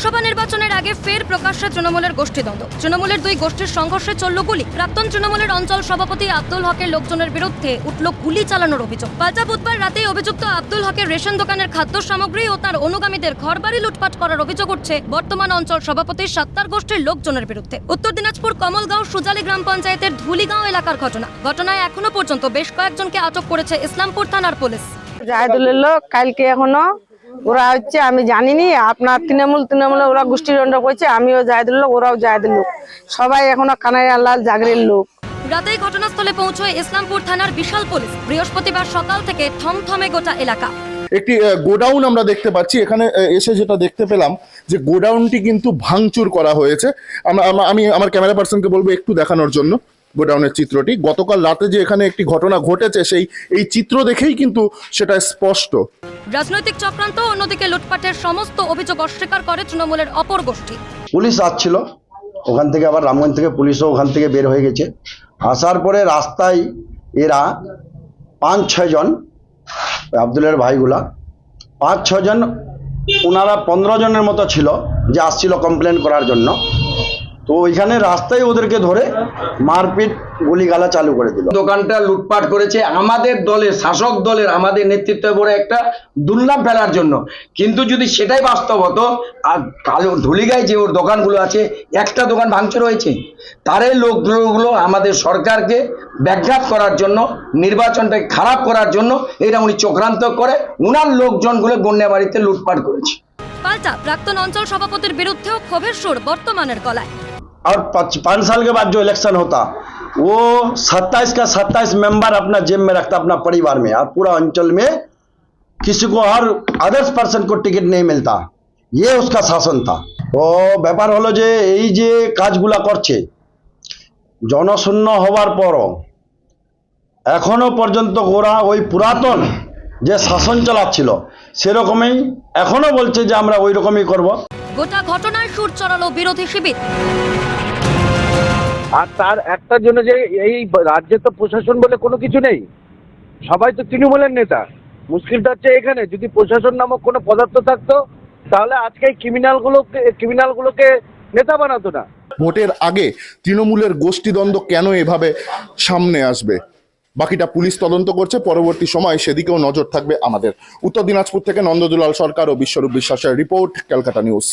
লোকসভা নির্বাচনের আগে ফের প্রকাশ্যে তৃণমূলের গোষ্ঠীদ্বন্দ্ব। তৃণমূলের দুই গোষ্ঠীর সংঘর্ষে চলল গুলি। প্রাক্তন তৃণমূলের অঞ্চল সভাপতি আব্দুল হকের লোকজনের বিরুদ্ধে উঠল গুলি চালানোর অভিযোগ। পাল্টা বুধবার রাতেই অভিযুক্ত আব্দুল হকের রেশন দোকানের খাদ্য সামগ্রী ও তার অনুগামীদের ঘরবাড়ি লুটপাট করার অভিযোগ উঠছে বর্তমান অঞ্চল সভাপতির সাত্তার গোষ্ঠীর লোকজনের বিরুদ্ধে। উত্তর দিনাজপুর কমলগাঁও সুজালি গ্রাম পঞ্চায়েতের ধুলিগাঁও এলাকার ঘটনা। ঘটনায় এখনো পর্যন্ত বেশ কয়েকজনকে আটক করেছে ইসলামপুর থানার পুলিশ। জাহিদুলের লোক কালকে এখনো ওরা হচ্ছে আমি জানিনি আপনার তৃণমূলে ওরা গোষ্ঠীদ্বন্দ্ব করছে, আমিও জাহিদুল লোক ওরাও জাহিদুল লোক, সবাই এখনো কানাইয়ালাল জাগরের লোক। রাতেই ঘটনাস্থলে পৌঁছয় ইসলামপুর থানার বিশাল পুলিশ। বৃহস্পতিবার সকাল থেকে থমথমে গোটা এলাকা। একটি গোডাউন আমরা দেখতে পাচ্ছি, এখানে এসে যেটা দেখতে পেলাম যে গোডাউনটি কিন্তু ভাঙচুর করা হয়েছে। আমি আমার ক্যামেরা পার্সনকে বলবো একটু দেখানোর জন্য গোডাউনের চিত্রটি। গতকাল রাতে যে এখানে একটি ঘটনা ঘটেছে এই চিত্র দেখেই কিন্তু সেটা স্পষ্ট। রাজনৈতিক চক্রান্ত, অন্যদিকে লুটপাটের সমস্ত অভিযোগ অস্বীকার করে তৃণমূলের অপর গোষ্ঠী। পুলিশ আসছিল ওখান থেকে, আবার রামগঞ্জ থেকে পুলিশও ওখান থেকে বের হয়ে গেছে। আসার পরে রাস্তায় এরা 5-6 জন আব্দুলের ভাইগুলা 5-6 জন, ওনারা 15 জনের মতো ছিল যে আসছিল কমপ্লেন করার জন্য। তো ওইখানে রাস্তায় ওদেরকে ধরে মারপিট গুলিগালা চালু করে দিল। দোকানটা লুটপাট করেছে আমাদের দলের শাসক দলের, আমাদের নেতৃত্বে বড় একটা দুর্নাম ফেলার জন্য। কিন্তু যদি সেটাই বাস্তব হতো, আর কালো ধুলিগায় যে ওর দোকানগুলো আছে, একটা দোকান ভাঙচুর হয়েছে, তার এই লোকগুলো আমাদের সরকারকে ব্যাঘাত করার জন্য, নির্বাচনটাকে খারাপ করার জন্য এটা উনি চক্রান্ত করে উনার লোকজনগুলো বন্যা বাড়িতে লুটপাট করেছে। পাল্টা প্রাক্তন অঞ্চল সভাপতির বিরুদ্ধেও ক্ষোভের সুর বর্তমানের গলায়। और 5 साल के बाद जो इलेक्शन होता वो 27 का 27 मेंबर अपना जेब में रखता अपना परिवार में, और पूरा अंचल में किसी को और अदर्स पर्सन को टिकट नहीं मिलता। ये उसका शासन था। तो ব্যাপার হলো যে এই যে কাজগুলা করছে জনশূন্য হওয়ার পরও এখনো পর্যন্ত ওরা ওই পুরাতন যে শাসন চালাচ্ছিল সেরকমই এখনো বলছে যে আমরা ওই রকমই করব। গোটা ঘটনায় সুর চড়ালো বিরোধী শিবির। আর তার একটার জন্য যে এই রাজ্যে তো প্রশাসন বলে কোনো কিছু নেই, সবাই তো তৃণমূলের নেতা। মুশকিলটা হচ্ছে এখানে যদি প্রশাসন নামক কোনো পদার্থ থাকতো তাহলে আজকে ক্রিমিনালগুলোকে নেতা বানাতো না। ভোটের আগে তৃণমূলের গোষ্ঠীদ্বন্দ্ব কেন এভাবে সামনে আসবে, বাকিটা পুলিশ তদন্ত করছে। পরবর্তী সময় সেদিকেও নজর থাকবে আমাদের। উত্তর দিনাজপুর থেকে নন্দদুলাল সরকার ও বিশ্বরূপ বিশ্বাসের রিপোর্ট, ক্যালকাটা নিউজ।